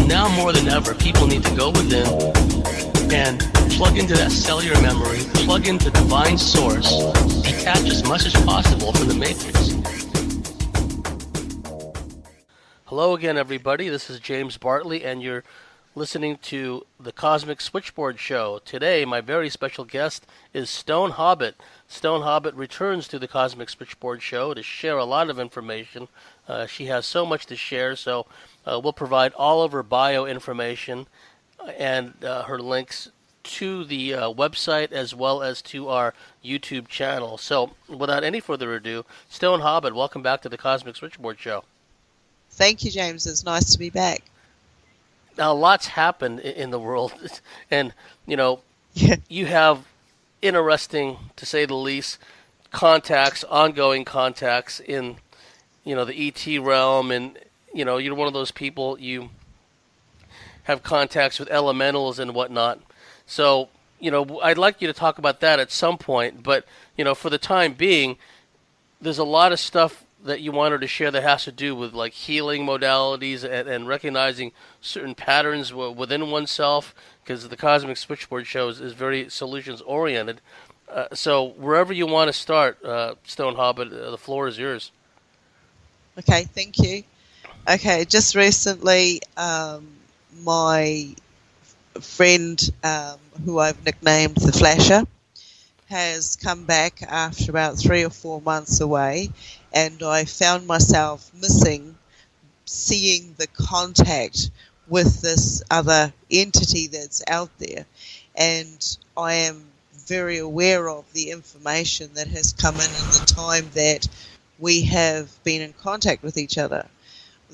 now more than ever, people need to go within and plug into that cellular memory, plug into divine source, detach as much as possible from the matrix. Hello again, everybody. This is James Bartley, and you're listening to the Cosmic Switchboard Show. Today, my very special guest is Stone Hobbit. Stone Hobbit returns to the Cosmic Switchboard Show to share a lot of information. She has so much to share, so we'll provide all of her bio information and her links to the website as well as to our YouTube channel. So, without any further ado, Stone Hobbit, welcome back to the Cosmic Switchboard Show. Thank you, James. It's nice to be back. Now, lots happened in the world, and, you have interesting, to say the least, ongoing contacts in, the ET realm, and, you're one of those people, you have contacts with elementals and whatnot. So, I'd like you to talk about that at some point, but, for the time being, there's a lot of stuff that you wanted to share that has to do with like healing modalities and recognizing certain patterns within oneself, because the Cosmic Switchboard Show is very solutions oriented. So wherever you want to start, Stone Hobbit, the floor is yours. Okay, thank you. Okay, just recently, my friend, who I've nicknamed the Flasher, has come back after about 3 or 4 months away, and I found myself missing seeing the contact with this other entity that's out there. And I am very aware of the information that has come in the time that we have been in contact with each other.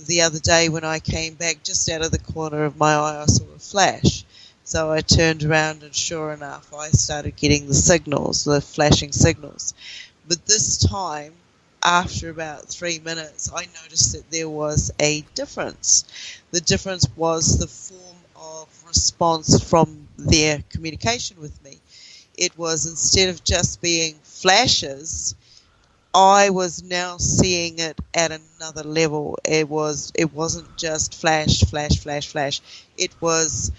The other day when I came back, just out of the corner of my eye, I saw a flash. So I turned around and sure enough, I started getting the signals, the flashing signals. But this time, after about 3 minutes, I noticed that there was a difference. The difference was the form of response from their communication with me. It was, instead of just being flashes, I was now seeing it at another level. It wasn't just flash, flash, flash, flash. It was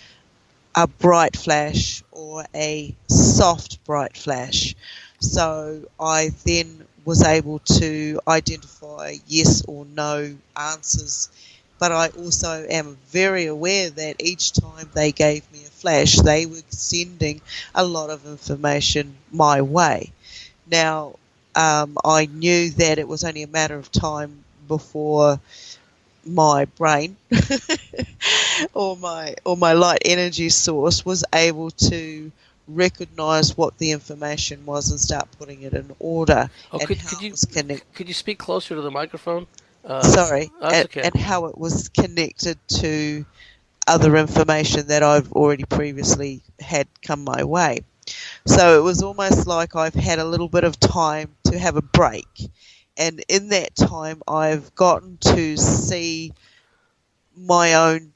a bright flash or a soft bright flash. So I then was able to identify yes or no answers. But I also am very aware that each time they gave me a flash, they were sending a lot of information my way. Now, I knew that it was only a matter of time before my brain or my light energy source was able to recognize what the information was and start putting it in order. Could you speak closer to the microphone? Sorry. Okay. And how it was connected to other information that I've already previously had come my way. So it was almost like I've had a little bit of time to have a break. And in that time, I've gotten to see my own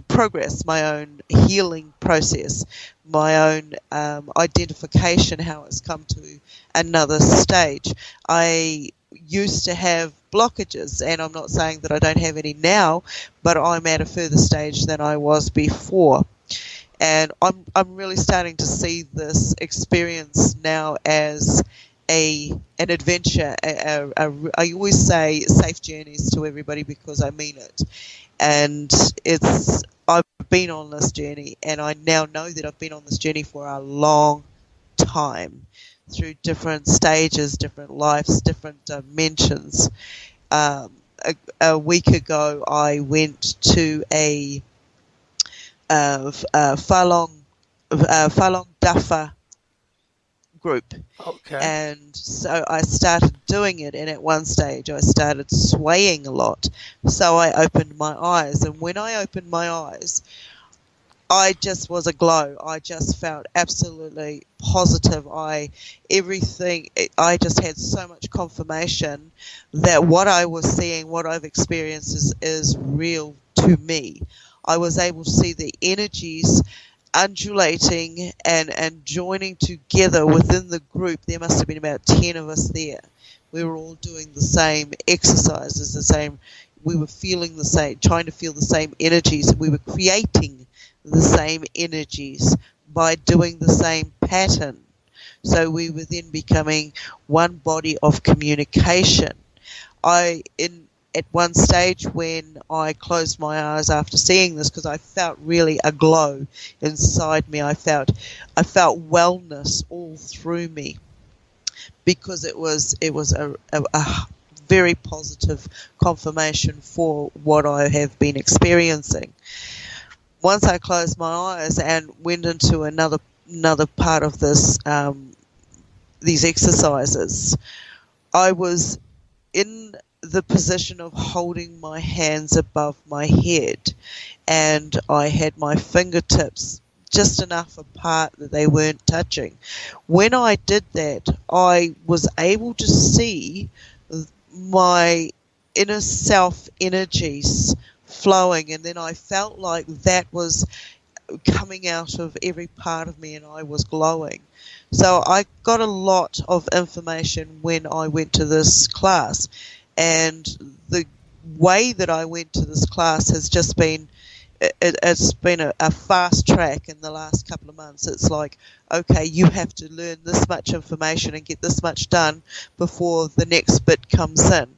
progress, my own healing process, my own identification, how it's come to another stage. I used to have blockages, and I'm not saying that I don't have any now, but I'm at a further stage than I was before. And I'm really starting to see this experience now as an adventure. I always say safe journeys to everybody because I mean it. And I've been on this journey, and I now know that I've been on this journey for a long time through different stages, different lives, different dimensions. A week ago, I went to a Falun Dafa group. Okay. And so I started doing it, and at one stage I started swaying a lot. So I opened my eyes, and when I opened my eyes, I just was aglow. I just felt absolutely positive. I just had so much confirmation that what I was seeing, what I've experienced is real to me. I was able to see the energies undulating and joining together within the group. There must have been about 10 of us there. We were all doing the same exercises, the same, we were feeling the same, trying to feel the same energies. We were creating the same energies by doing the same pattern. So we were then becoming one body of communication. At one stage when I closed my eyes after seeing this, because I felt really a glow inside me, I felt wellness all through me, because it was a very positive confirmation for what I have been experiencing. Once I closed my eyes and went into another part of this, these exercises, I was in the position of holding my hands above my head, and I had my fingertips just enough apart that they weren't touching. When I did that, I was able to see my inner self energies flowing, and then I felt like that was coming out of every part of me, and I was glowing. So I got a lot of information when I went to this class, and the way that I went to this class has just been, it's been a fast track in the last couple of months. It's like, okay, you have to learn this much information and get this much done before the next bit comes in.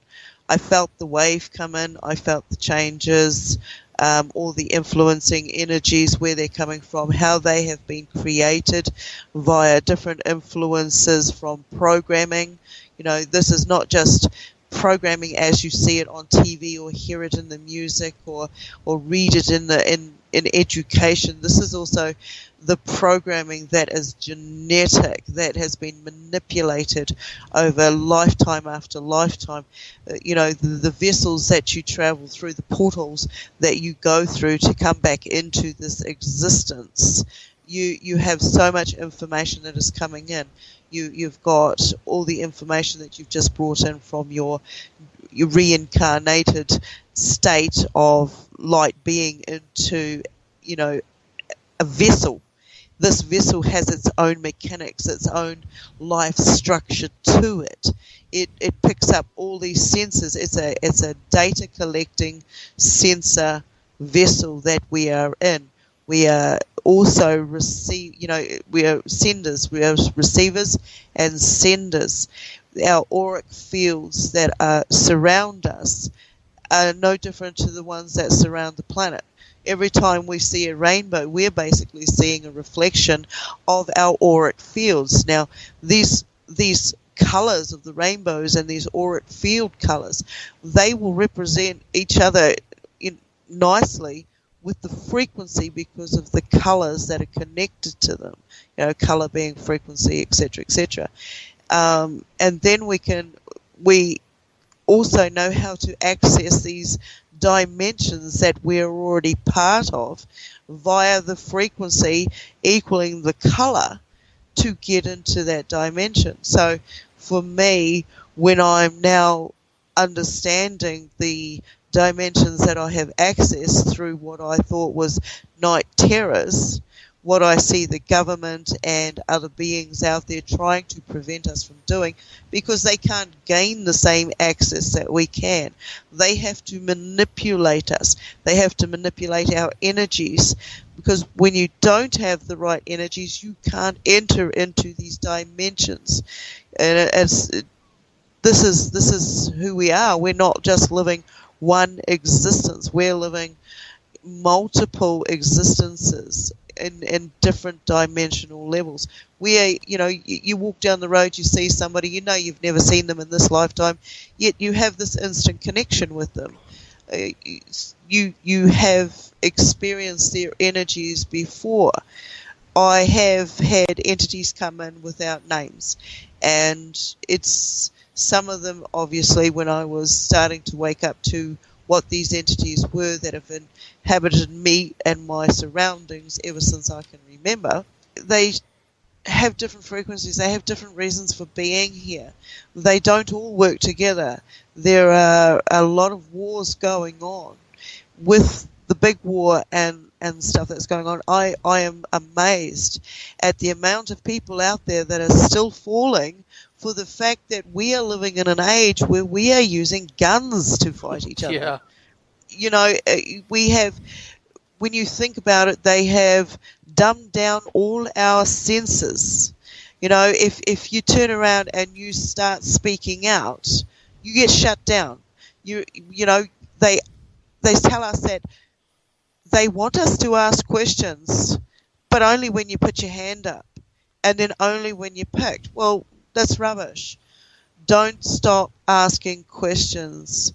I felt the wave come in, I felt the changes, all the influencing energies, where they're coming from, how they have been created via different influences from programming. You know, this is not just programming as you see it on TV or hear it in the music or read it in education. This is also the programming that is genetic, that has been manipulated over lifetime after lifetime. You know, the vessels that you travel through, the portals that you go through to come back into this existence. You have so much information that is coming in. You've got all the information that you've just brought in from your reincarnated state of light being into, you know, a vessel. This vessel has its own mechanics, its own life structure to it. It picks up all these sensors. It's a data collecting sensor vessel that we are in. We are also we are senders, we are receivers and senders. Our auric fields that surround us are no different to the ones that surround the planet. Every time we see a rainbow, we're basically seeing a reflection of our auric fields. Now, these colors of the rainbows and these auric field colors, they will represent each other nicely with the frequency because of the colors that are connected to them. You know, color being frequency, etc., etc. And then we also know how to access these dimensions that we're already part of via the frequency equaling the color to get into that dimension. So for me, when I'm now understanding the dimensions that I have access through what I thought was night terrors, what I see the government and other beings out there trying to prevent us from doing, because they can't gain the same access that we can. They have to manipulate us. They have to manipulate our energies, because when you don't have the right energies, you can't enter into these dimensions. And this is who we are. We're not just living one existence. We're living multiple existences in different dimensional levels. You walk down the road, you see somebody, you've never seen them in this lifetime, yet you have this instant connection with them. You have experienced their energies before. I have had entities come in without names, and it's some of them, obviously, when I was starting to wake up to what these entities were that have inhabited me and my surroundings ever since I can remember. They have different frequencies. They have different reasons for being here. They don't all work together. There are a lot of wars going on. With the big war and stuff that's going on, I am amazed at the amount of people out there that are still falling for the fact that we are living in an age where we are using guns to fight each other. Yeah. we have, when you think about it, they have dumbed down all our senses. If you turn around and you start speaking out, you get shut down. They tell us that they want us to ask questions, but only when you put your hand up, and then only when you're picked. Well, that's rubbish. Don't stop asking questions.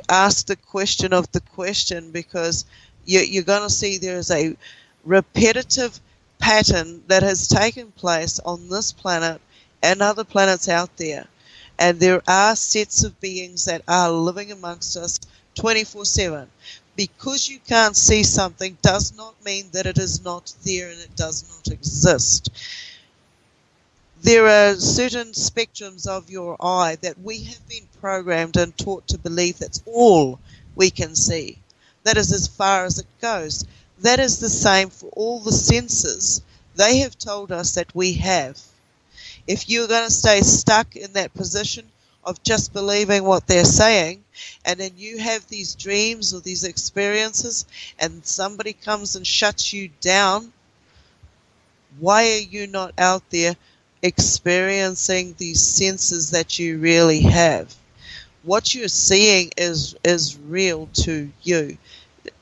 Ask the question of the question, because you're going to see there's a repetitive pattern that has taken place on this planet and other planets out there. And there are sets of beings that are living amongst us 24/7. Because you can't see something does not mean that it is not there and it does not exist. There are certain spectrums of your eye that we have been programmed and taught to believe that's all we can see. That is as far as it goes. That is the same for all the senses they have told us that we have. If you're going to stay stuck in that position of just believing what they're saying, and then you have these dreams or these experiences, and somebody comes and shuts you down, why are you not out there experiencing these senses that you really have? What you're seeing is real to you.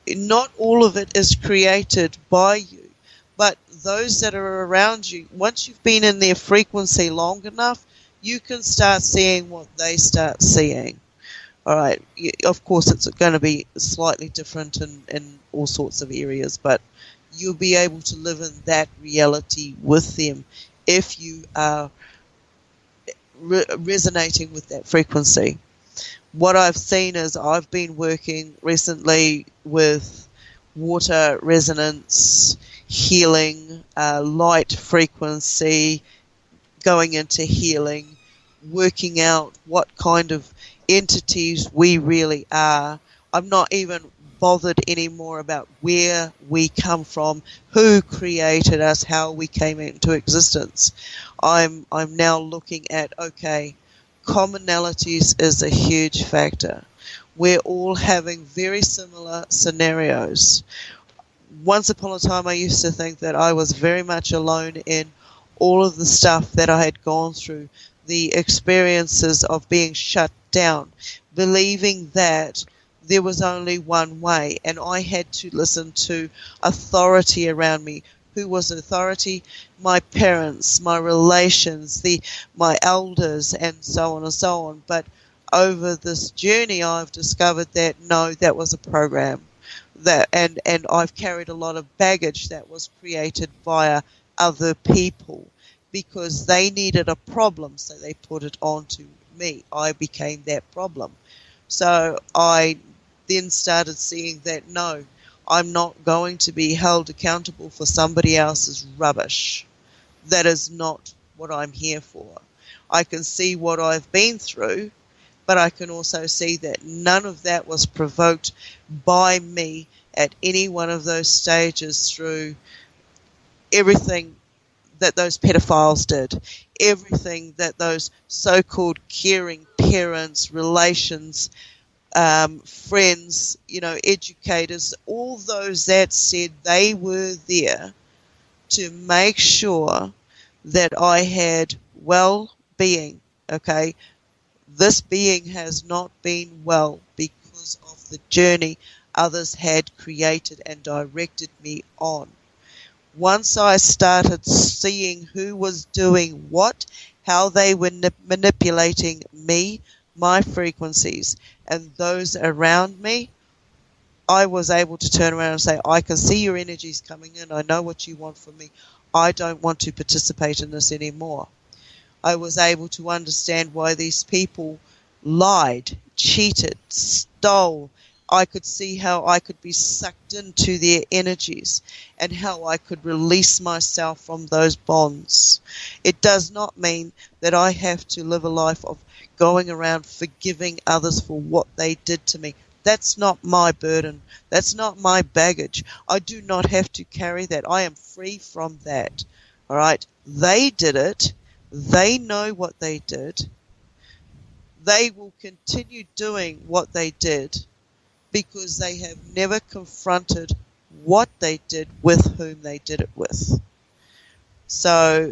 Not all of it is created by you, but those that are around you, once you've been in their frequency long enough, you can start seeing what they start seeing. All right. Of course, it's going to be slightly different in all sorts of areas, but you'll be able to live in that reality with them if you are resonating with that frequency. What I've seen is I've been working recently with water resonance, healing, light frequency, going into healing, working out what kind of entities we really are. I'm not even bothered anymore about where we come from, who created us, how we came into existence. I'm now looking at, okay, commonalities is a huge factor. We're all having very similar scenarios. Once upon a time, I used to think that I was very much alone in all of the stuff that I had gone through, the experiences of being shut down, believing that there was only one way, and I had to listen to authority around me. Who was authority? My parents, my relations, my elders, and so on and so on. But over this journey, I've discovered that no, that was a program, and I've carried a lot of baggage that was created via other people because they needed a problem, so they put it onto me. I became that problem. So I then started seeing that no, I'm not going to be held accountable for somebody else's rubbish. That is not what I'm here for. I can see what I've been through, but I can also see that none of that was provoked by me at any one of those stages through everything that those pedophiles did, everything that those so-called caring parents, relations, friends, educators, all those that said they were there to make sure that I had well-being, okay? This being has not been well because of the journey others had created and directed me on. Once I started seeing who was doing what, how they were manipulating me, my frequencies, and those around me, I was able to turn around and say, I can see your energies coming in. I know what you want from me. I don't want to participate in this anymore. I was able to understand why these people lied, cheated, stole. I could see how I could be sucked into their energies and how I could release myself from those bonds. It does not mean that I have to live a life of going around forgiving others for what they did to me. That's not my burden. That's not my baggage. I do not have to carry that. I am free from that. All right? They did it. They know what they did. They will continue doing what they did. because they have never confronted what they did with whom they did it with. So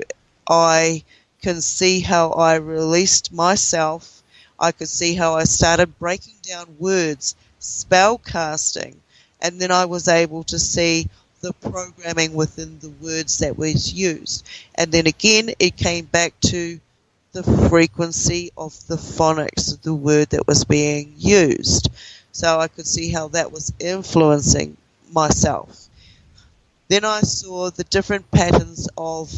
I can see how I released myself. I could see how I started breaking down words, spell casting, and then I was able to see the programming within the words that was used. And then again, it came back to the frequency of the phonics of the word that was being used. So I could see how that was influencing myself. Then I saw the different patterns of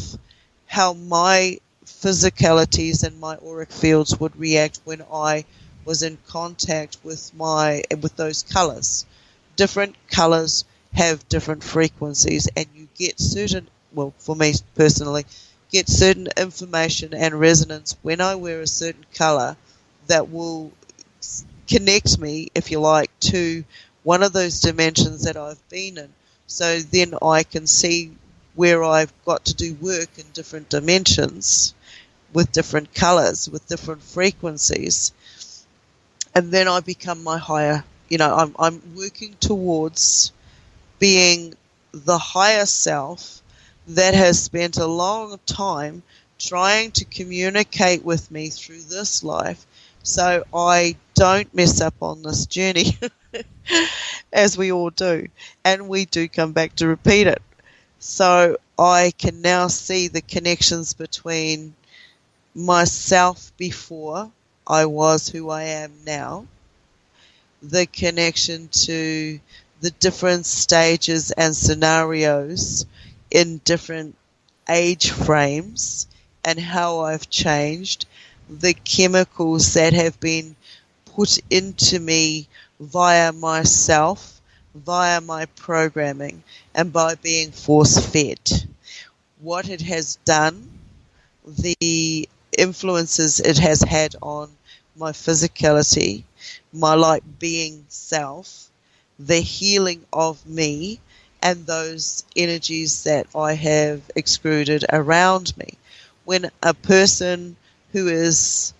how my physicalities and my auric fields would react when I was in contact with those colours. Different colours have different frequencies, and you get certain, well, for me personally, get certain information and resonance when I wear a certain colour that will connect me, if you like, to one of those dimensions that I've been in. So then I can see where I've got to do work in different dimensions with different colours, with different frequencies. And then I become my higher, I'm working towards being the higher self that has spent a long time trying to communicate with me through this life, so I don't mess up on this journey, as we all do. And we do come back to repeat it. So I can now see the connections between myself before I was who I am now, the connection to the different stages and scenarios in different age frames, and how I've changed, the chemicals that have been put into me via myself, via my programming, and by being force-fed. What it has done, the influences it has had on my physicality, my being self, the healing of me, and those energies that I have extruded around me. When a person who is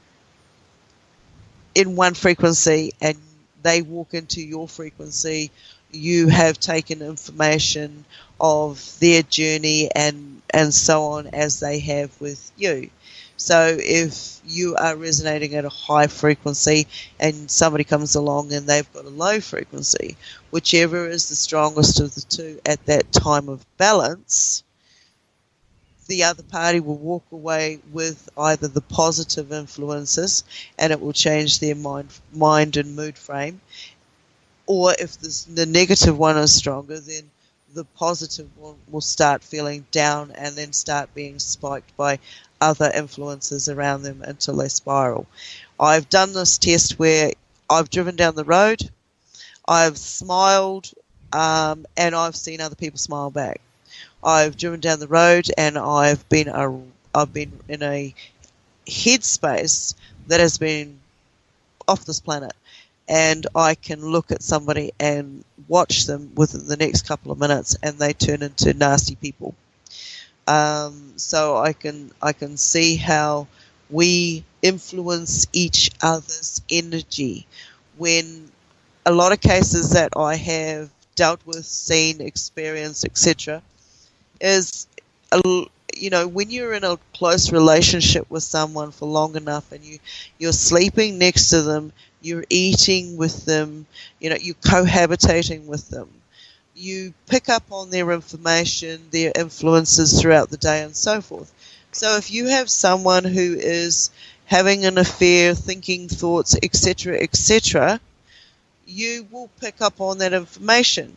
in one frequency and they walk into your frequency, you have taken information of their journey and so on as they have with you. So if you are resonating at a high frequency and somebody comes along and they've got a low frequency, whichever is the strongest of the two at that time of balance, the other party will walk away with either the positive influences, and it will change their mind and mood frame, or if the negative one is stronger, then the positive one will start feeling down and then start being spiked by other influences around them until they spiral. I've done this test where I've driven down the road, I've smiled, and I've seen other people smile back. I've driven down the road and I've been in a headspace that has been off this planet, and I can look at somebody and watch them within the next couple of minutes and they turn into nasty people. So I can see how we influence each other's energy. When a lot of cases that I have dealt with, seen, experienced, etc., is, when you're in a close relationship with someone for long enough and you're sleeping next to them, you're eating with them, you're cohabitating with them, you pick up on their information, their influences throughout the day and so forth. So if you have someone who is having an affair, thinking thoughts, etc., etc., you will pick up on that information.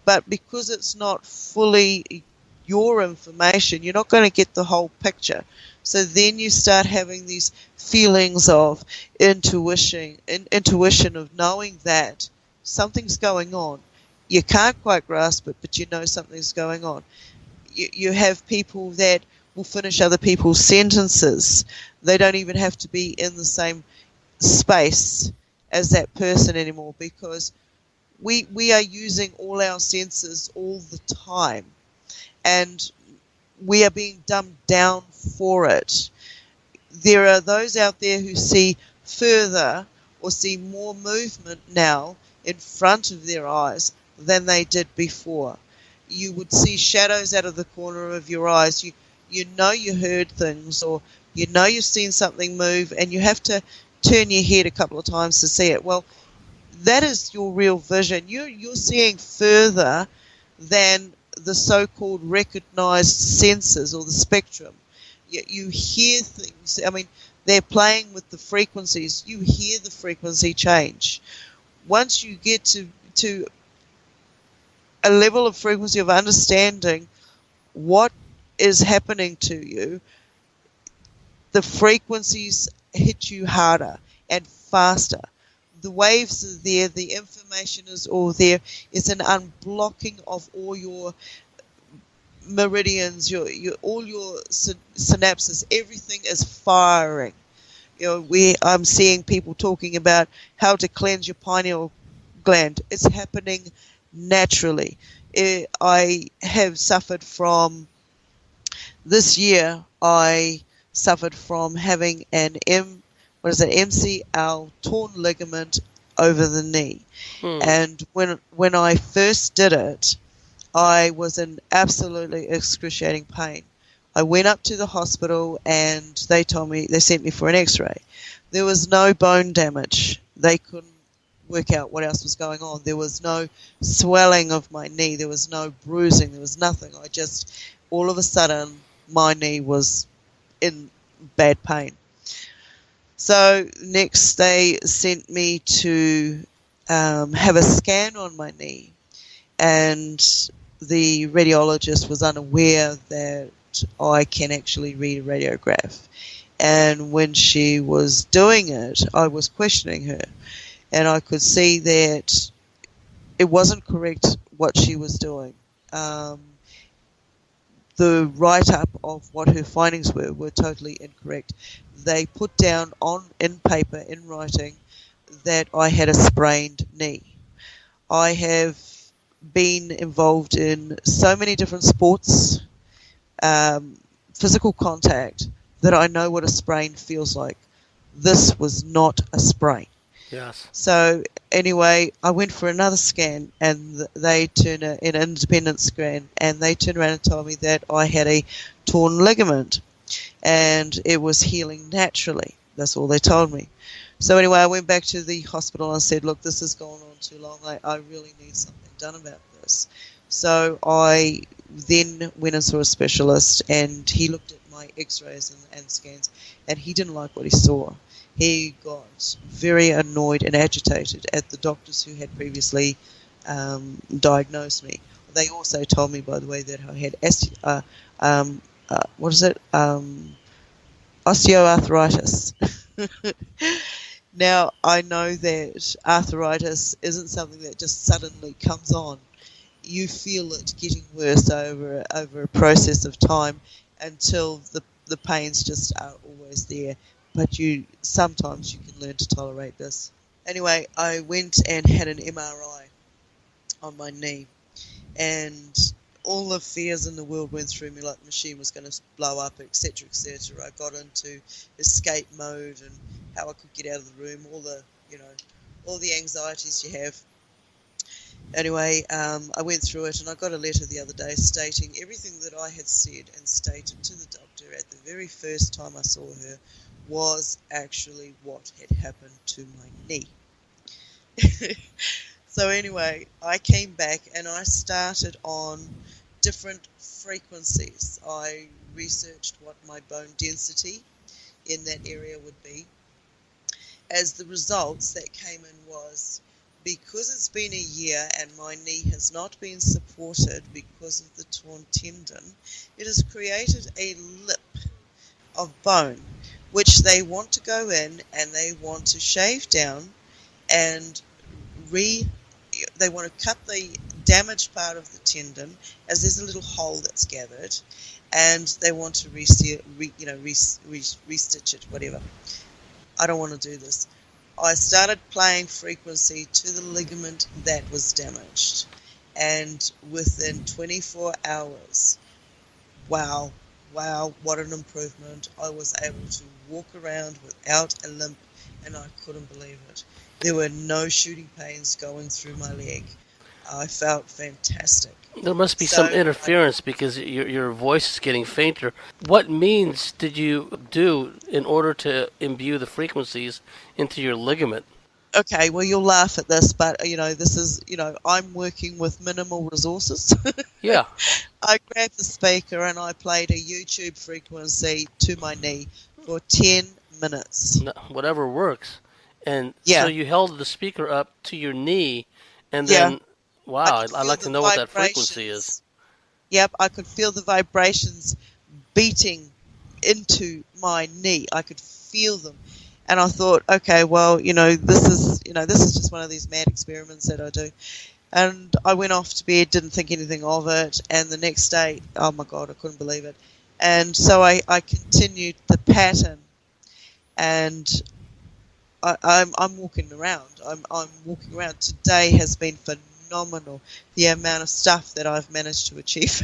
But because it's not fully your information, you're not going to get the whole picture. So then you start having these feelings of intuition of knowing that something's going on. You can't quite grasp it, but you know something's going on. You have people that will finish other people's sentences. They don't even have to be in the same space as that person anymore, because we are using all our senses all the time, and we are being dumbed down for it. There are those out there who see further or see more movement now in front of their eyes than they did before. You would see shadows out of the corner of your eyes. You know you heard things, or you know you've seen something move, and you have to turn your head a couple of times to see it. Well, that is your real vision. You're seeing further than the so-called recognized senses or the spectrum. You hear things. I mean, they're playing with the frequencies. You hear the frequency change. Once you get to a level of frequency of understanding what is happening to you, the frequencies hit you harder and faster. The waves are there, the information is all there. It's an unblocking of all your meridians, all your synapses. Everything is firing. I'm seeing people talking about how to cleanse your pineal gland. It's happening naturally. I have suffered from, this year, I suffered from having an MCL torn ligament over the knee. And when I first did it, I was in absolutely excruciating pain. I went up to the hospital and they sent me for an x-ray. There was no bone damage. They couldn't work out what else was going on. There was no swelling of my knee. There was no bruising. There was nothing. All of a sudden, my knee was in bad pain. So next they sent me to have a scan on my knee, and the radiologist was unaware that I can actually read a radiograph. And when she was doing it, I was questioning her, and I could see that it wasn't correct what she was doing. The write-up of what her findings were totally incorrect. They put down in paper, in writing, that I had a sprained knee. I have been involved in so many different sports, physical contact, that I know what a sprain feels like. This was not a sprain. Yes. So anyway, I went for another scan, and they turned an independent scan, and they turned around and told me that I had a torn ligament, and it was healing naturally. That's all they told me. So anyway, I went back to the hospital and said, look, this has gone on too long. I really need something done about this. So I then went and saw a specialist, and he looked at my x-rays and scans, and he didn't like what he saw. He got very annoyed and agitated at the doctors who had previously diagnosed me. They also told me, by the way, that I had osteoarthritis. Now, I know that arthritis isn't something that just suddenly comes on. You feel it getting worse over a process of time until the pains just are always there. But sometimes you can learn to tolerate this. Anyway, I went and had an MRI on my knee, and all the fears in the world went through me, like the machine was going to blow up, etc., etc. I got into escape mode and how I could get out of the room, all the anxieties you have. Anyway, I went through it, and I got a letter the other day stating everything that I had said and stated to the doctor at the very first time I saw her was actually what had happened to my knee. So anyway, I came back and I started on different frequencies. I researched what my bone density in that area would be. As the results that came in was, because it's been a year and my knee has not been supported because of the torn tendon, it has created a lip of bone, which they want to go in and they want to shave down and they want to cut the damaged part of the tendon, as there's a little hole that's gathered, and they want to restitch it, whatever. I don't want to do this. I started playing frequency to the ligament that was damaged, and within 24 hours, wow, what an improvement. I was able to walk around without a limp, and I couldn't believe it. There were no shooting pains going through my leg. I felt fantastic. There must be some So interference because your voice is getting fainter. What means did you do in order to imbue the frequencies into your ligament? okay, well, you'll laugh at this, but this is, I'm working with minimal resources. Yeah. I grabbed the speaker and I played a YouTube frequency to my knee for 10 minutes. Whatever works. And Yeah. so you held the speaker up to your knee, and Yeah. then, wow, I'd like to know what that frequency is. Yep, I could feel the vibrations beating into my knee. I could feel them. And I thought, okay, well, this is just one of these mad experiments that I do. And I went off to bed, didn't think anything of it. And the next day, oh my God, I couldn't believe it. And so I continued the pattern. And I'm walking around. I'm walking around. Today has been phenomenal. The amount of stuff that I've managed to achieve.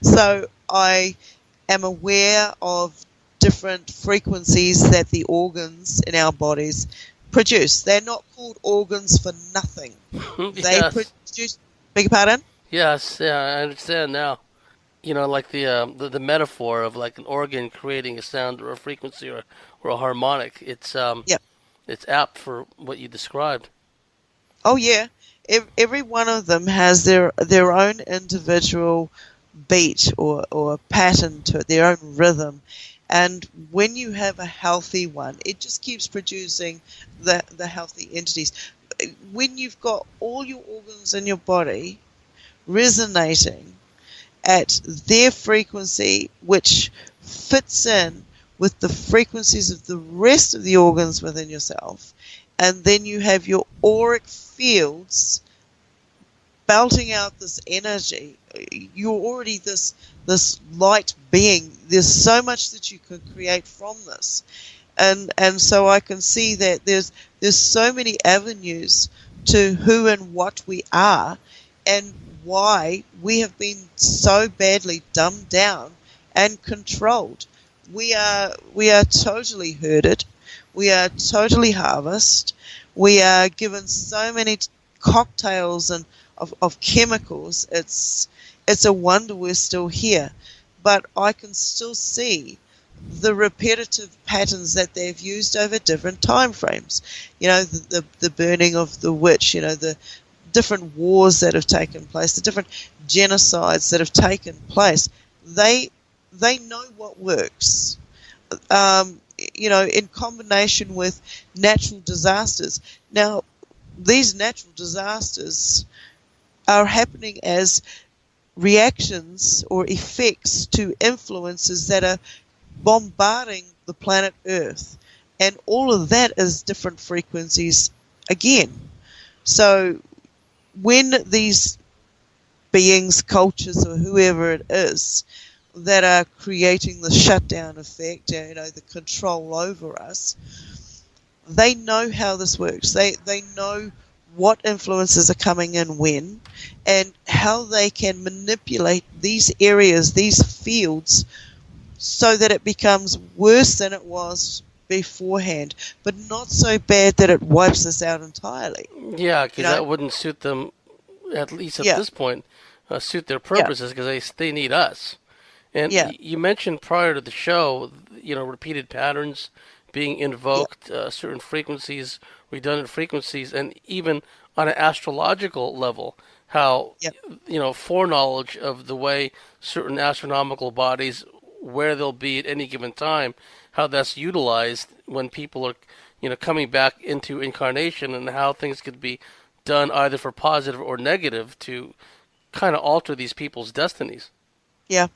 So I am aware of different frequencies that the organs in our bodies produce. They're not called organs for nothing. They Yes. produce. Beg your pardon? Yes, yeah, I understand now. Like the metaphor of like an organ creating a sound or a frequency or a harmonic. It's Yep. it's apt for what you described. Oh yeah. Every one of them has their own individual beat or pattern to it, their own rhythm. And when you have a healthy one, it just keeps producing the healthy entities. When you've got all your organs in your body resonating at their frequency, which fits in with the frequencies of the rest of the organs within yourself, and then you have your auric fields belting out this energy, you're already this light being. There's so much that you can create from this, and so I can see that there's so many avenues to who and what we are, and why we have been so badly dumbed down and controlled. We are totally herded. We are totally harvested. We are given so many cocktails and of chemicals. It's a wonder we're still here. But I can still see the repetitive patterns that they've used over different time frames. The burning of the witch, the different wars that have taken place, the different genocides that have taken place. They know what works. In combination with natural disasters. Now, these natural disasters are happening as reactions or effects to influences that are bombarding the planet Earth. And all of that is different frequencies again. So when these beings, cultures, or whoever it is that are creating the shutdown effect, the control over us, they know how this works. They know what influences are coming in when, and how they can manipulate these areas, these fields, so that it becomes worse than it was beforehand, but not so bad that it wipes us out entirely. Yeah, because that wouldn't suit them, at least at this point, suit their purposes, because they need us. And you mentioned prior to the show, repeated patterns being invoked, certain frequencies, redundant frequencies, and even on an astrological level, how, foreknowledge of the way certain astronomical bodies, where they'll be at any given time, how that's utilized when people are, coming back into incarnation, and how things could be done either for positive or negative to kind of alter these people's destinies. Yeah.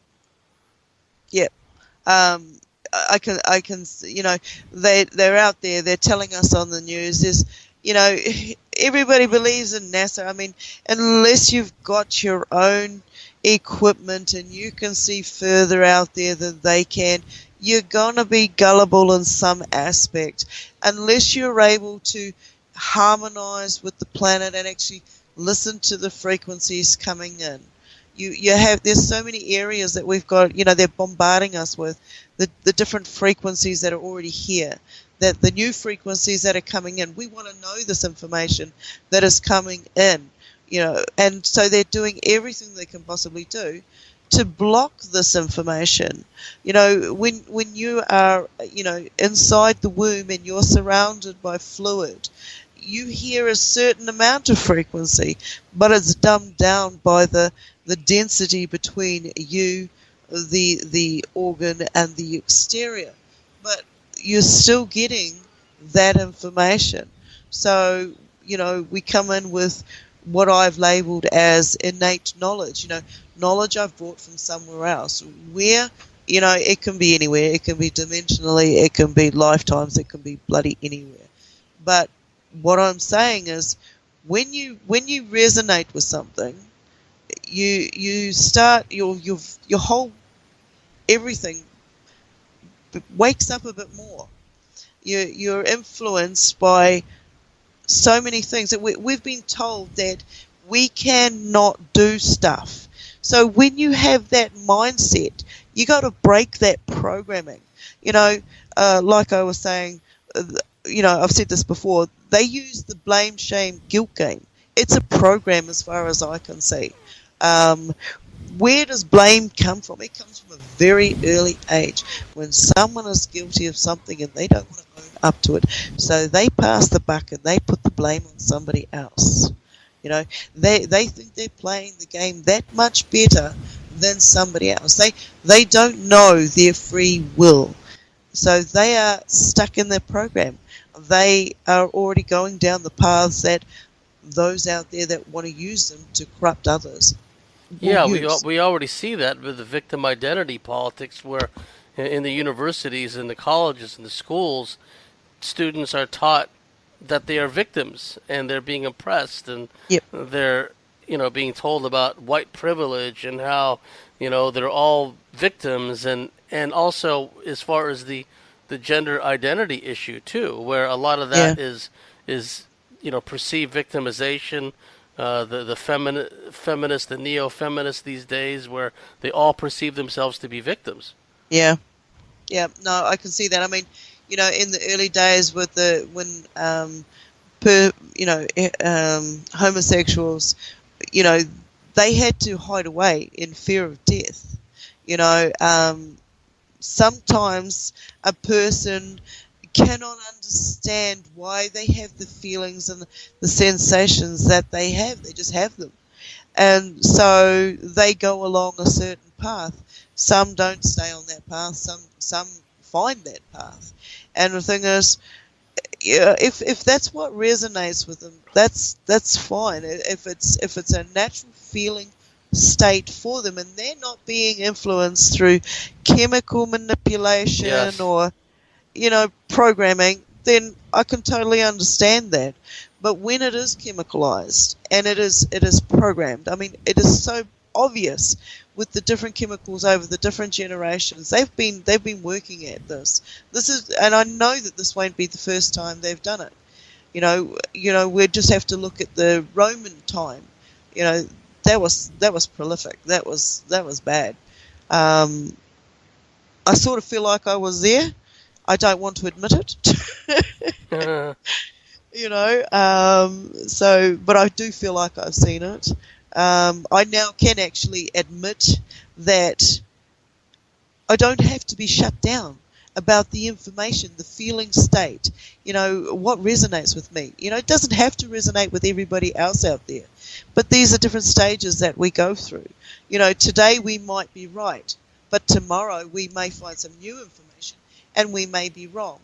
Yeah. I can, they're out there, they're telling us on the news, there's, everybody believes in NASA. I mean, unless you've got your own equipment and you can see further out there than they can, you're going to be gullible in some aspect. Unless you're able to harmonize with the planet and actually listen to the frequencies coming in. There's so many areas that we've got, they're bombarding us with the different frequencies that are already here that the new frequencies that are coming in, we want to know this information that is coming in, and so they're doing everything they can possibly do to block this information. When you are, inside the womb and you're surrounded by fluid, you hear a certain amount of frequency, but it's dumbed down by the density between you, the organ, and the exterior. But you're still getting that information. So, we come in with what I've labeled as innate knowledge, knowledge I've brought from somewhere else, where, it can be anywhere, it can be dimensionally, it can be lifetimes, it can be bloody anywhere. But what I'm saying is, when you resonate with something, you start your whole everything wakes up a bit more. You're influenced by so many things that we've been told that we cannot do stuff. So when you have that mindset, you got to break that programming. Like I was saying, I've said this before. They use the blame, shame, guilt game. It's a program as far as I can see. Where does blame come from? It comes from a very early age, when someone is guilty of something and they don't want to own up to it. So they pass the buck and they put the blame on somebody else. They think they're playing the game that much better than somebody else. They don't know their free will. So they are stuck in their program. They are already going down the paths that those out there that want to use them to corrupt others. Yeah, we already see that with the victim identity politics, where in the universities and the colleges and the schools, students are taught that they are victims and they're being oppressed, and they're being told about white privilege and how they're all victims, and also as far as the gender identity issue too, where a lot of that is perceived victimization. The feminist, the neo-feminists these days, where they all perceive themselves to be victims. Yeah. No, I can see that. I mean, in the early days when homosexuals, they had to hide away in fear of death. Sometimes a person cannot understand why they have the feelings and the sensations that they have. They just have them. And so they go along a certain path. Some don't stay on that path. Some find that path. And the thing is, if that's what resonates with them, that's fine. If it's a natural feeling state for them, and they're not being influenced through chemical manipulation or programming, then I can totally understand that. But when it is chemicalized and it is programmed, I mean, it is so obvious with the different chemicals over the different generations. They've been working at this. This is, and I know that this won't be the first time they've done it. We just have to look at the Roman time. That was prolific. That was bad. I sort of feel like I was there. I don't want to admit it. But I do feel like I've seen it. I now can actually admit that I don't have to be shut down about the information, the feeling state, what resonates with me. It doesn't have to resonate with everybody else out there. But these are different stages that we go through. Today we might be right, but tomorrow we may find some new information and we may be wrong.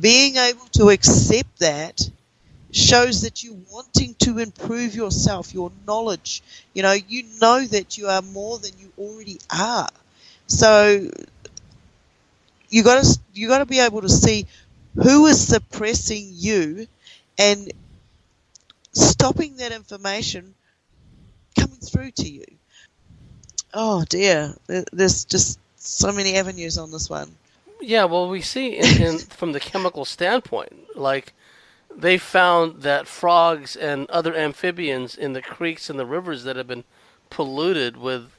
Being able to accept that shows that you're wanting to improve yourself, your knowledge. You know that you are more than you already are. So you got to be able to see who is suppressing you and stopping that information coming through to you. Oh dear, there's just so many avenues on this one. Yeah, well, we see from the chemical standpoint, like they found that frogs and other amphibians in the creeks and the rivers that have been polluted with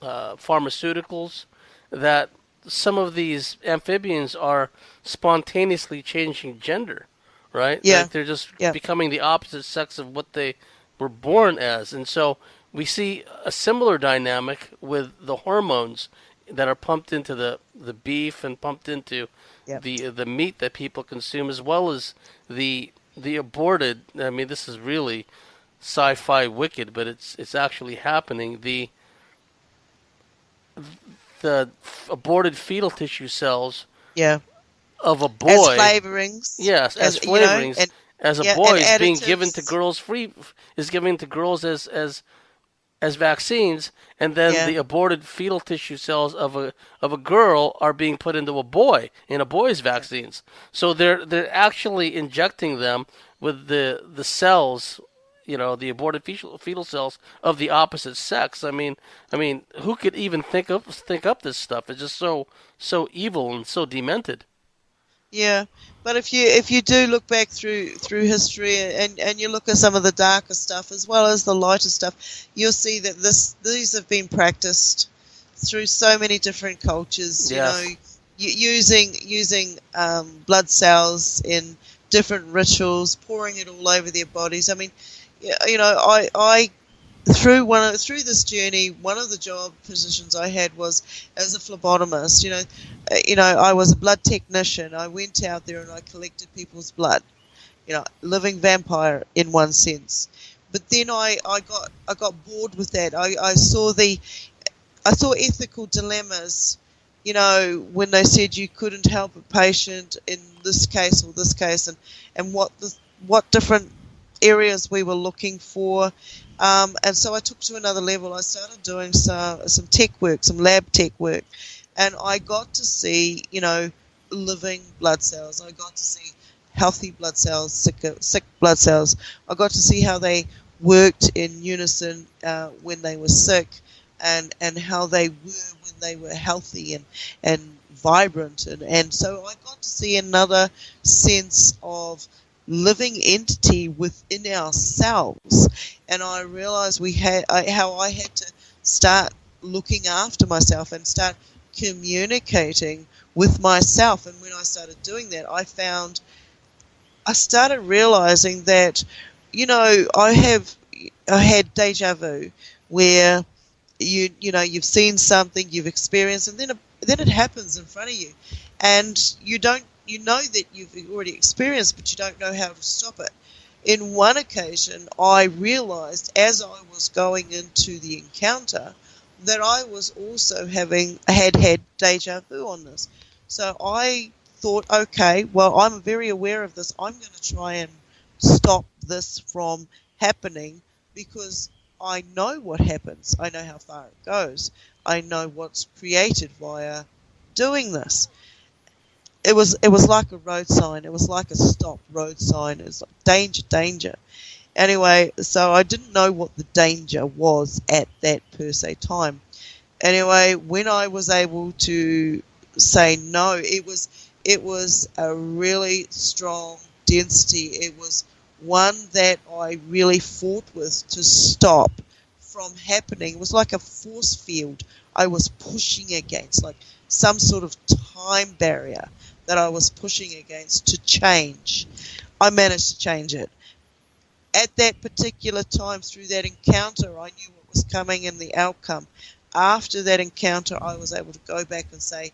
pharmaceuticals, that some of these amphibians are spontaneously changing gender, right? Yeah. Like they're just Yeah. becoming the opposite sex of what they were born as. And so we see a similar dynamic with the hormones that are pumped into the beef and pumped into Yeah. the meat that people consume, as well as the aborted. I mean, this is really sci-fi wicked, but it's actually happening. The aborted fetal tissue cells Yeah. of a As boy, flavorings. yes, as you know, flavorings, and as a yeah, boy and is being given to additives. girls as vaccines, and then Yeah. the aborted fetal tissue cells of a girl are being put into a boy in a boy's vaccines. So they're actually injecting them with the cells, the aborted fetal cells of the opposite sex. I mean, who could even think up this stuff? It's just so evil and so demented. Yeah, but if you do look back through history and you look at some of the darker stuff as well as the lighter stuff, you'll see that these have been practiced through so many different cultures. Yes. Using blood cells in different rituals, pouring it all over their bodies. I mean, I through this journey, one of the job positions I had was as a phlebotomist. I was a blood technician. I went out there and I collected people's blood. Living vampire in one sense. But then I got bored with that. I saw ethical dilemmas. When they said you couldn't help a patient in this case or this case, and what different areas we were looking for. And so I took to another level. I started doing some tech work, some lab tech work, and I got to see, living blood cells. I got to see healthy blood cells, sick blood cells. I got to see how they worked in unison when they were sick, and how they were when they were healthy and vibrant. And so I got to see another sense of living entity within ourselves, and I realized how I had to start looking after myself and start communicating with myself. And when I started doing that, I started realizing that I had deja vu, where you've seen something, you've experienced, and then it happens in front of you, and you know that you've already experienced, but you don't know how to stop it. In one occasion, I realized as I was going into the encounter that I was also had deja vu on this. So I thought, okay, well, I'm very aware of this. I'm going to try and stop this from happening, because I know what happens. I know how far it goes. I know what's created via doing this. It was like a road sign. It was like a stop road sign. It was like danger, danger. Anyway, so I didn't know what the danger was at that per se time. Anyway, when I was able to say no, it was a really strong density. It was one that I really fought with to stop from happening. It was like a force field I was pushing against, like some sort of time barrier that I was pushing against to change. I managed to change it. At that particular time, through that encounter, I knew what was coming and the outcome. After that encounter, I was able to go back and say,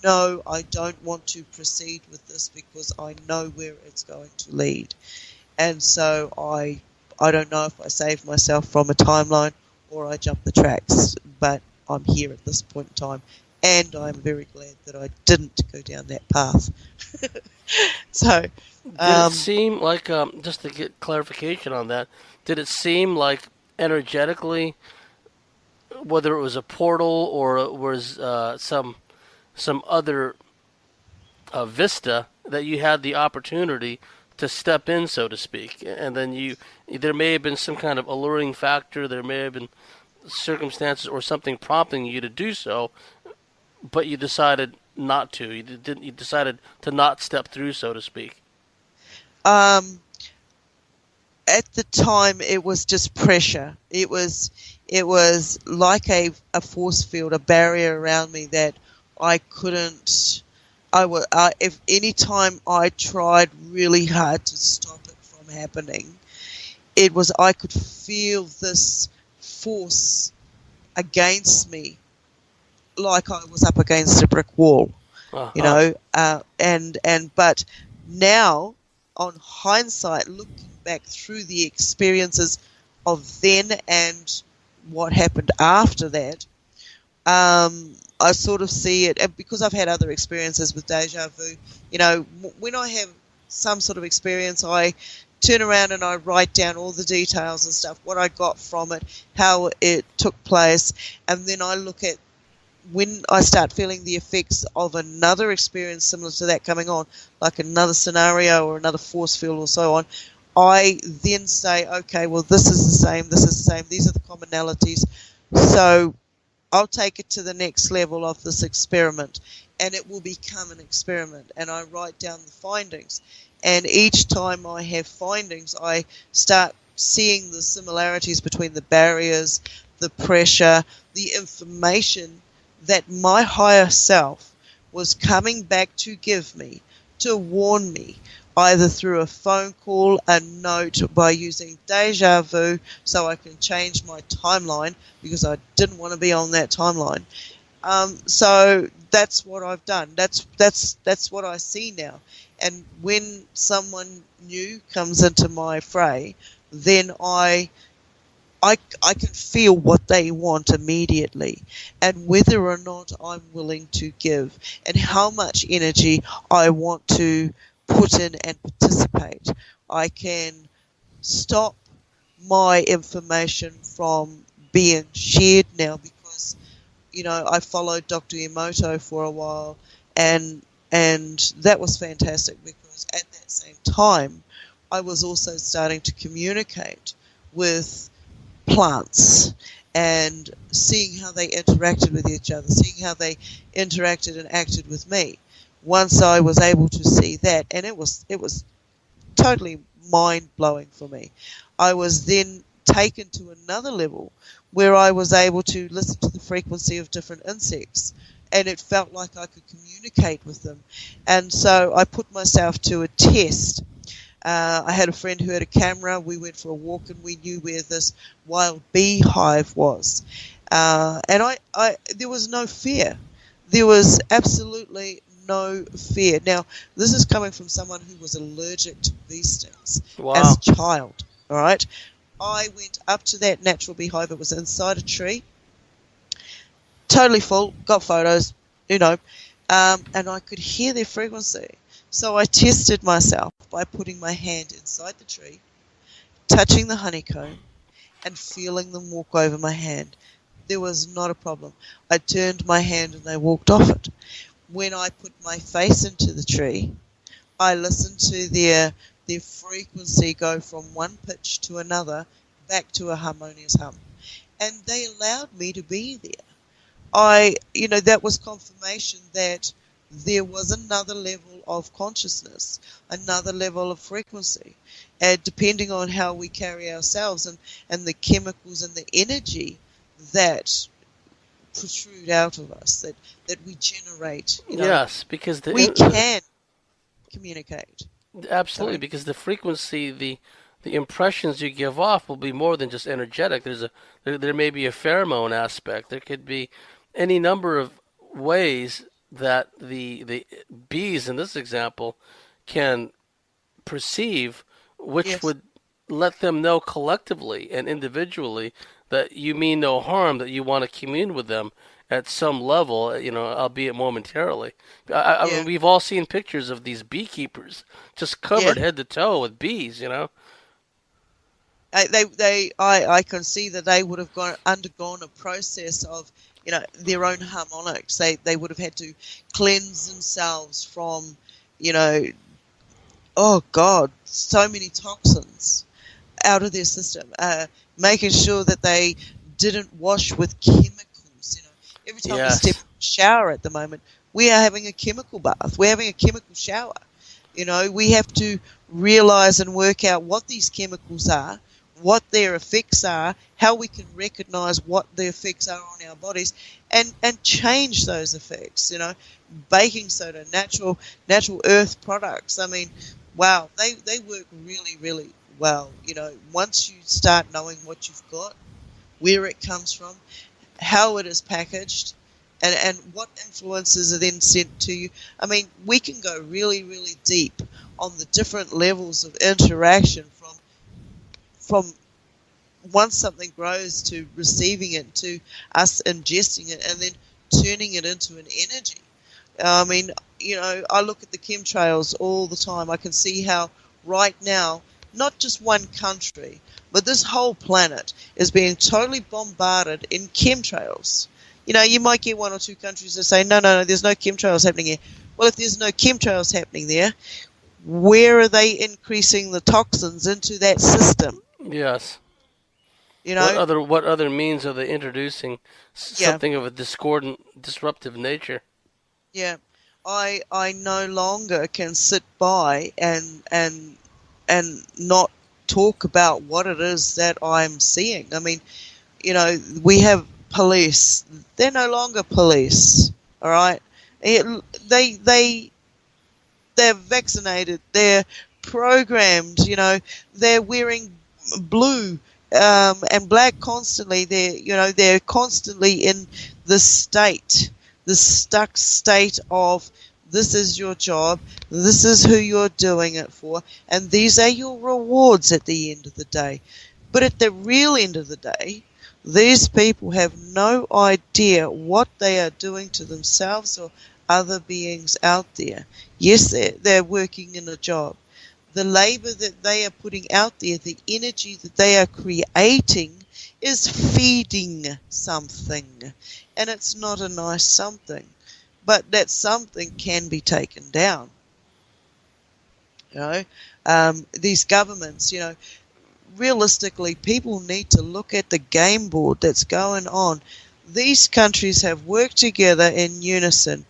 no, I don't want to proceed with this, because I know where it's going to lead. And so I don't know if I saved myself from a timeline or I jumped the tracks, but I'm here at this point in time. And I'm very glad that I didn't go down that path. So, did it seem like, just to get clarification on that, did it seem like energetically, whether it was a portal or it was some other vista, that you had the opportunity to step in, so to speak, and then there may have been some kind of alluring factor, there may have been circumstances or something prompting you to do so, but you decided not to. You decided to not step through, so to speak. At the time, it was just pressure. It was like a force field, a barrier around me that I couldn't. If any time I tried really hard to stop it from happening, it was I could feel this force against me, like I was up against a brick wall, you know. But now, on hindsight, looking back through the experiences of then and what happened after that, I sort of see it, and because I've had other experiences with deja vu, you know, when I have some sort of experience, I turn around and I write down all the details and stuff, what I got from it, how it took place, and then I look at when I start feeling the effects of another experience similar to that coming on, like another scenario or another force field or so on, I then say, okay, well, this is the same, these are the commonalities, so I'll take it to the next level of this experiment, and it will become an experiment, and I write down the findings. And each time I have findings, I start seeing the similarities between the barriers, the pressure, the information that my higher self was coming back to give me, to warn me, either through a phone call, a note, by using deja vu so I can change my timeline because I didn't want to be on that timeline. So that's what I've done. That's what I see now. And when someone new comes into my fray, then I can feel what they want immediately, and whether or not I'm willing to give, and how much energy I want to put in and participate. I can stop my information from being shared now because, you know, I followed Dr. Emoto for a while, and that was fantastic because at that same time I was also starting to communicate with plants and seeing how they interacted with each other, seeing how they interacted and acted with me. Once I was able to see that, and it was totally mind-blowing for me, I was then taken to another level where I was able to listen to the frequency of different insects, and it felt like I could communicate with them. And so I put myself to a test. I had a friend who had a camera. We went for a walk and we knew where this wild beehive was. And I there was no fear. There was absolutely no fear. Now, this is coming from someone who was allergic to bee stings as a child. All right. I went up to that natural beehive. It was inside a tree, totally full, got photos, you know, and I could hear their frequency. So I tested myself by putting my hand inside the tree, touching the honeycomb, and feeling them walk over my hand. There was not a problem. I turned my hand and they walked off it. When I put my face into the tree, I listened to their frequency go from one pitch to another back to a harmonious hum. And they allowed me to be there. That was confirmation that there was another level of consciousness, another level of frequency, and depending on how we carry ourselves and the chemicals and the energy that protrude out of us, that we generate. Yes, because we can communicate. Absolutely, because the frequency, the impressions you give off will be more than just energetic. There may be a pheromone aspect. There could be any number of ways that the bees in this example can perceive, which would let them know collectively and individually that you mean no harm, that you want to commune with them at some level, albeit momentarily. I mean, we've all seen pictures of these beekeepers just covered head to toe with bees, I can see that they would have undergone a process of, their own harmonics. They would have had to cleanse themselves from, so many toxins out of their system, making sure that they didn't wash with chemicals. Every time we step in the shower at the moment, we are having a chemical bath. We're having a chemical shower. We have to realize and work out what these chemicals are, what their effects are, how we can recognize what the effects are on our bodies, and change those effects. You know, baking soda, natural earth products. I mean, wow, they work really, really well. You know, once you start knowing what you've got, where it comes from, how it is packaged, and what influences are then sent to you. I mean, we can go really, really deep on the different levels of interaction from once something grows to receiving it, to us ingesting it, and then turning it into an energy. I mean, you know, I look at the chemtrails all the time. I can see how right now, not just one country, but this whole planet is being totally bombarded in chemtrails. You know, you might get one or two countries that say, no, there's no chemtrails happening here. Well, if there's no chemtrails happening there, where are they increasing the toxins into that system? Yes. You know, what other means are they introducing something of a disruptive nature? Yeah, I no longer can sit by and not talk about what it is that I'm seeing. I mean, you know, we have police. They're no longer police. All right, they're vaccinated. They're programmed. You know, they're wearing blue and black constantly. They're constantly in the stuck state of, this is your job, this is who you're doing it for, and these are your rewards at the end of the day. But at the real end of the day, these people have no idea what they are doing to themselves or other beings out there. Yes, they're working in a job. The labor that they are putting out there, the energy that they are creating, is feeding something. And it's not a nice something. But that something can be taken down. You know, these governments, you know, realistically, people need to look at the game board that's going on. These countries have worked together in unison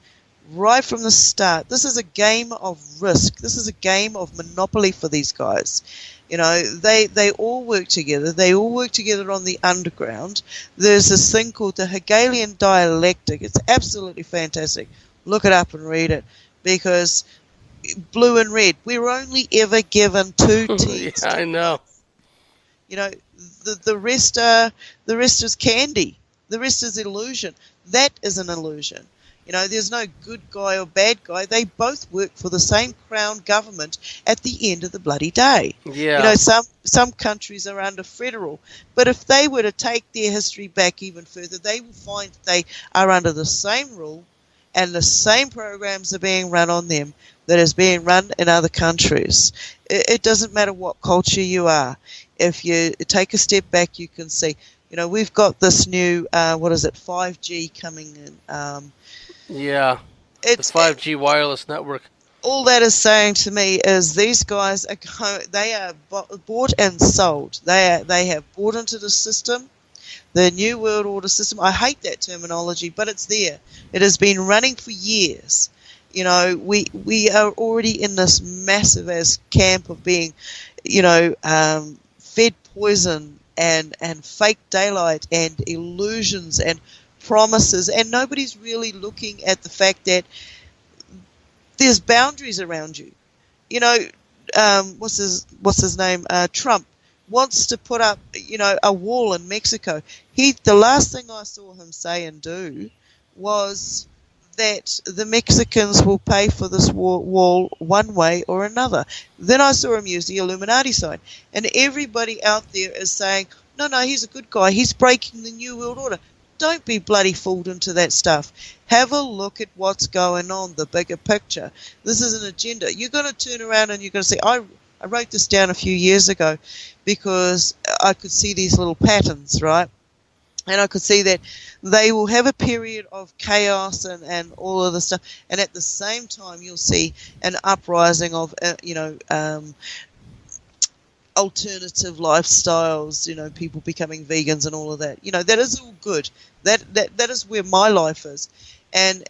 right from the start. This is a game of risk. This is a game of monopoly for these guys. You know, they all work together. They all work together on the underground. There's this thing called the Hegelian dialectic. It's absolutely fantastic. Look it up and read it, because blue and red, we're only ever given two teams. Yeah, I know. You know, the rest is candy. The rest is illusion. That is an illusion. You know, there's no good guy or bad guy. They both work for the same crown government at the end of the bloody day. Yeah. You know, some countries are under federal, but if they were to take their history back even further, they will find that they are under the same rule, and the same programs are being run on them that is being run in other countries. It doesn't matter what culture you are. If you take a step back, you can see, you know, we've got this new, 5G coming in. Yeah, it's the 5G wireless network. All that is saying to me is these guys they are bought and sold. They have bought into the system, the New World Order system. I hate that terminology, but it's there. It has been running for years. You know, we are already in this massive as camp of being, you know, fed poison and fake daylight and illusions and promises, and nobody's really looking at the fact that there's boundaries around you. You know, what's his name? Trump wants to put up, you know, a wall in Mexico. The last thing I saw him say and do was that the Mexicans will pay for this wall one way or another. Then I saw him use the Illuminati sign, and everybody out there is saying, no, he's a good guy. He's breaking the New World Order. Don't be bloody fooled into that stuff. Have a look at what's going on, the bigger picture. This is an agenda. You're going to turn around and you're going to say, I wrote this down a few years ago because I could see these little patterns, right? And I could see that they will have a period of chaos and all of this stuff. And at the same time, you'll see an uprising of, alternative lifestyles, you know, people becoming vegans and all of that. You know, that is all good. That is where my life is. And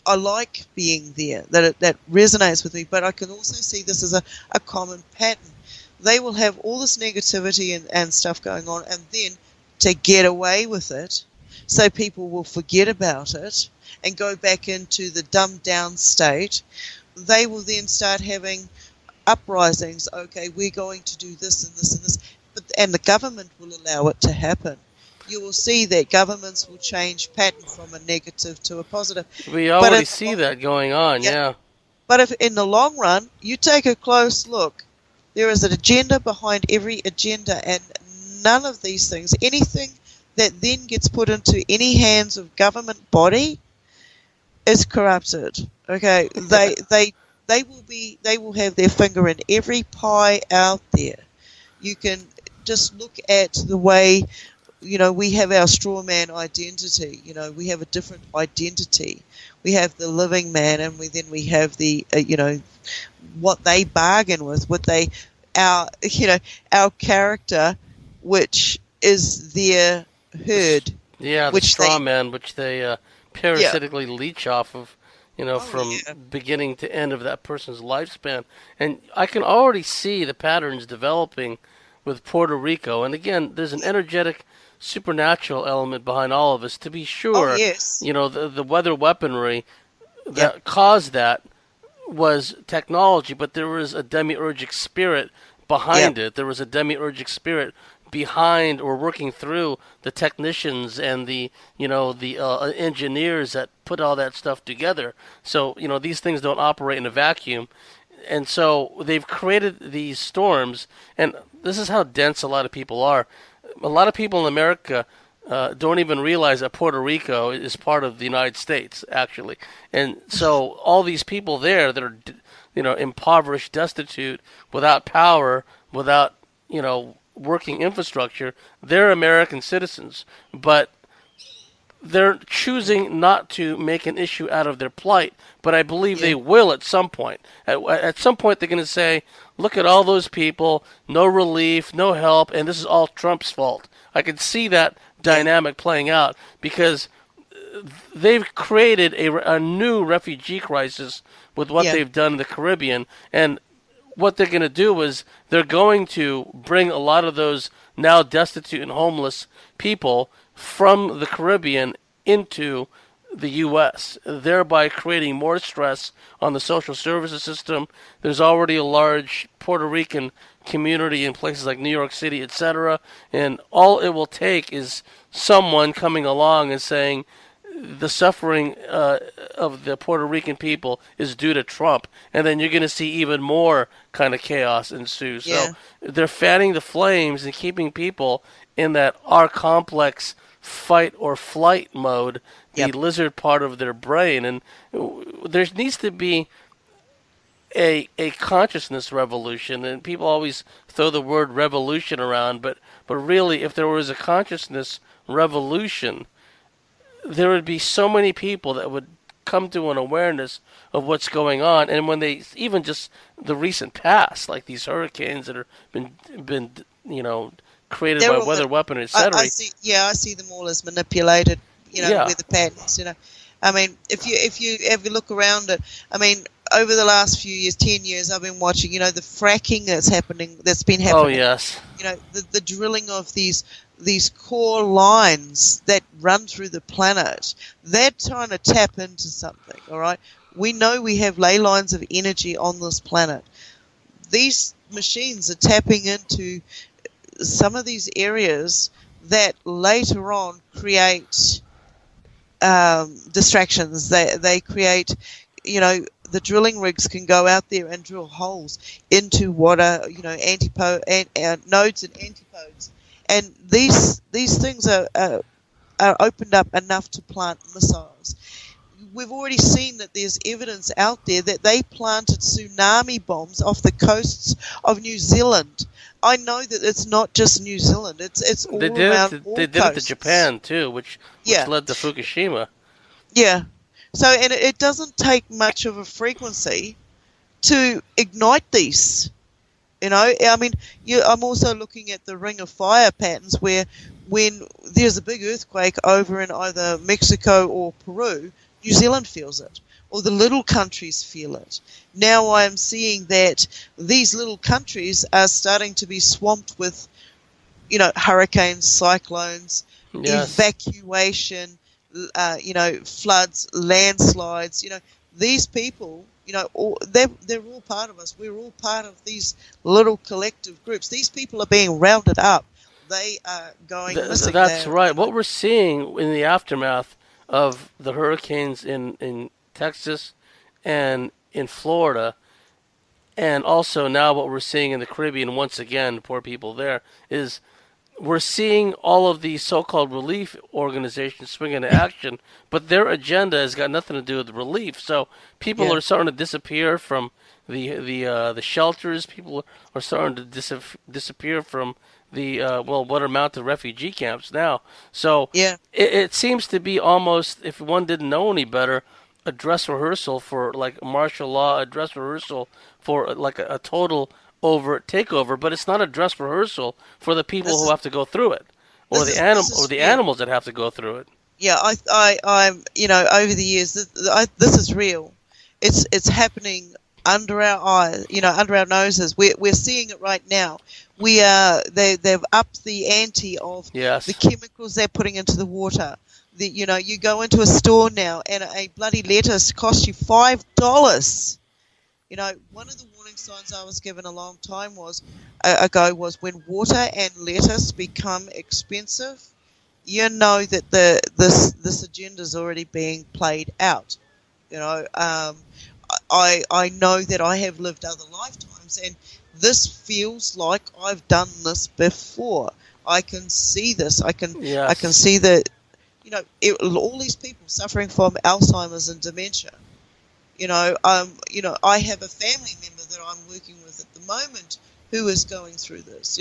I like being there. That resonates with me. But I can also see this as a common pattern. they will have all this negativity and stuff going on, and then to get away with it, so people will forget about it and go back into the dumbed down state, they will then start having uprisings. Okay, we're going to do this and this and this, and the government will allow it to happen. You will see that governments will change pattern from a negative to a positive. We already see that going on, yeah. But if in the long run, you take a close look, there is an agenda behind every agenda, and none of these things, anything that then gets put into any hands of government body, is corrupted. Okay, they will have their finger in every pie out there. You can just look at the way, we have our straw man identity. We have a different identity. We have the living man, and then we have the what they bargain with, our character, which is their herd. Yeah, the straw man, which they parasitically leech off of, from beginning to end of that person's lifespan. And I can already see the patterns developing with Puerto Rico. And again, there's an energetic, supernatural element behind all of us, to be sure. Oh, yes. The weather weaponry that caused that was technology, but there was a demiurgic spirit behind it. There was a demiurgic spirit behind or working through the technicians and the engineers that put all that stuff together. So these things don't operate in a vacuum, and so they've created these storms. And this is how dense a lot of people are. A lot of people in America don't even realize that Puerto Rico is part of the United States, actually. And so all these people there that are impoverished, destitute, without power, without working infrastructure, they're American citizens, but they're choosing not to make an issue out of their plight. But I believe they will at some point. At some point, they're going to say, look at all those people, no relief, no help, and this is all Trump's fault. I can see that dynamic playing out, because they've created a new refugee crisis with what they've done in the Caribbean. And what they're going to do is they're going to bring a lot of those now destitute and homeless people from the Caribbean into the U.S., thereby creating more stress on the social services system. There's already a large Puerto Rican community in places like New York City, etc., and all it will take is someone coming along and saying the suffering of the Puerto Rican people is due to Trump, and then you're going to see even more kind of chaos ensue. So they're fanning the flames and keeping people in that R-complex fight or flight mode, the lizard part of their brain. And there needs to be a consciousness revolution, and people always throw the word revolution around, but really, if there was a consciousness revolution, there would be so many people that would come to an awareness of what's going on. And when they, even just the recent past, like these hurricanes that have been created by weather weaponry, etc. I see them all as manipulated, with the patterns, I mean, if you ever look around it, I mean, over the last few years, 10 years, I've been watching, the fracking that's been happening. Oh, yes. The drilling of these core lines that run through the planet. They're trying to tap into something, all right? We know we have ley lines of energy on this planet. These machines are tapping into some of these areas that later on create distractions. They create, the drilling rigs can go out there and drill holes into what are, nodes and antipodes. And these things are opened up enough to plant missiles. We've already seen that there's evidence out there that they planted tsunami bombs off the coasts of New Zealand. I know that it's not just New Zealand; it's all around. They did it to Japan too, which led to Fukushima. Yeah. So, and it doesn't take much of a frequency to ignite these. I mean, I'm also looking at the Ring of Fire patterns where when there's a big earthquake over in either Mexico or Peru, New Zealand feels it. or the little countries feel it. Now I'm seeing that these little countries are starting to be swamped with, hurricanes, cyclones, Yes. evacuation, floods, landslides. These people, they're all part of us. We're all part of these little collective groups. These people are being rounded up. They are going missing. That's right. What we're seeing in the aftermath of the hurricanes in Texas and in Florida, and also now what we're seeing in the Caribbean, once again, poor people there, is we're seeing all of these so-called relief organizations swing into action, but their agenda has got nothing to do with relief. So people are starting to disappear from the shelters. People are starting to disappear from the what amount to refugee camps now. So it seems to be almost, if one didn't know any better, a dress rehearsal for like martial law, a dress rehearsal for like a total overt takeover, but it's not a dress rehearsal for the people who have to go through it, or the animals that have to go through it. Yeah, I'm over the years, this is real. It's happening under our eyes, under our noses. We're seeing it right now. They've upped the ante of the chemicals they're putting into the water. You go into a store now and a bloody lettuce costs you $5. One of the warning signs I was given a long time ago was when water and lettuce become expensive, that this agenda is already being played out. I know that I have lived other lifetimes, and this feels like I've done this before. I can see this. I can see that. All these people suffering from Alzheimer's and dementia. I have a family member that I'm working with at the moment who is going through this.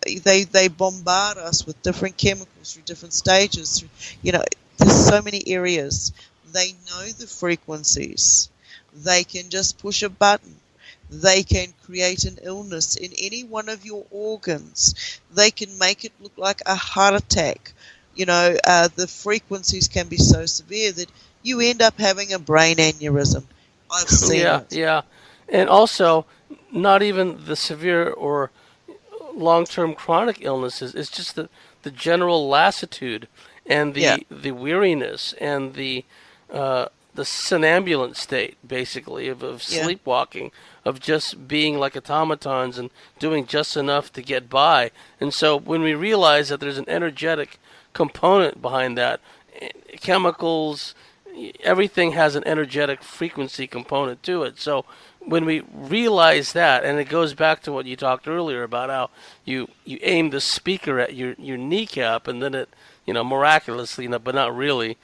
They bombard us with different chemicals through different stages. There's so many areas. They know the frequencies. They can just push a button. They can create an illness in any one of your organs. They can make it look like a heart attack. The frequencies can be so severe that you end up having a brain aneurysm. I've seen it. Yeah. And also, not even the severe or long-term chronic illnesses. It's just the general lassitude and the weariness and the somnambulant state, basically, of sleepwalking, of just being like automatons and doing just enough to get by. And so when we realize that there's an energetic component behind that, chemicals, everything has an energetic frequency component to it. So when we realize that, and it goes back to what you talked earlier about how you aim the speaker at your kneecap, and then it, miraculously, but not really,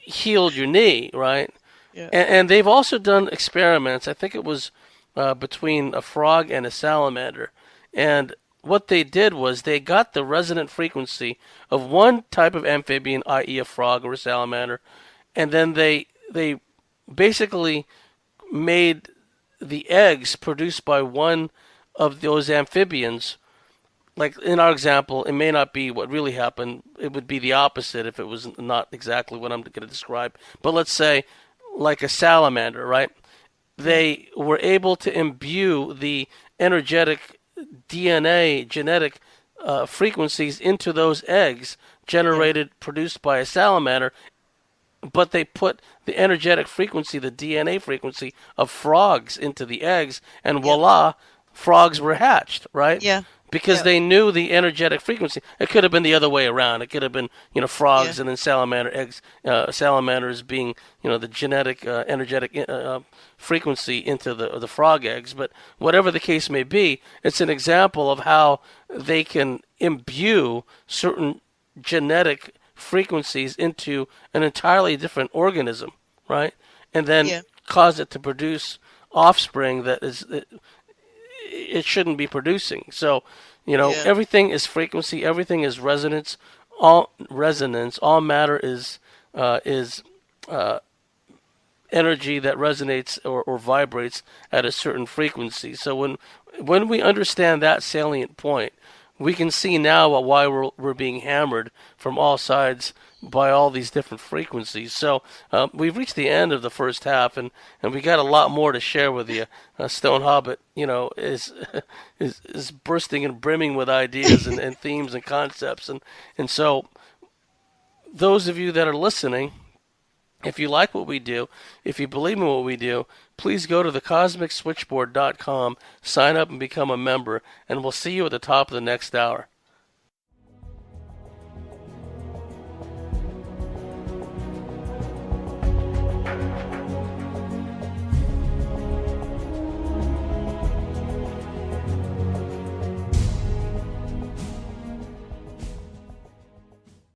healed your knee, right? Yeah. And they've also done experiments. I think it was between a frog and a salamander, and what they did was they got the resonant frequency of one type of amphibian, i.e. a frog or a salamander, and then they basically made the eggs produced by one of those amphibians. Like in our example, it may not be what really happened. It would be the opposite if it was not exactly what I'm going to describe. But let's say like a salamander, right? They were able to imbue the energetic DNA, genetic frequencies into those eggs produced by a salamander, but they put the energetic frequency, the DNA frequency of frogs into the eggs, and voila, frogs were hatched, right? Yeah. Because they knew the energetic frequency. It could have been the other way around. It could have been, frogs and then salamander eggs, salamanders being, the genetic, energetic frequency into the frog eggs. But whatever the case may be, it's an example of how they can imbue certain genetic frequencies into an entirely different organism, right? And then cause it to produce offspring that it shouldn't be producing. So, everything is frequency, everything is resonance. All matter is energy that resonates or vibrates at a certain frequency. So when we understand that salient point, we can see now why we're being hammered from all sides by all these different frequencies. So we've reached the end of the first half, and we got a lot more to share with you. Stone Hobbit, is is bursting and brimming with ideas and themes and concepts, and so those of you that are listening, if you like what we do, if you believe in what we do, please go to thecosmicswitchboard.com, sign up and become a member, and we'll see you at the top of the next hour.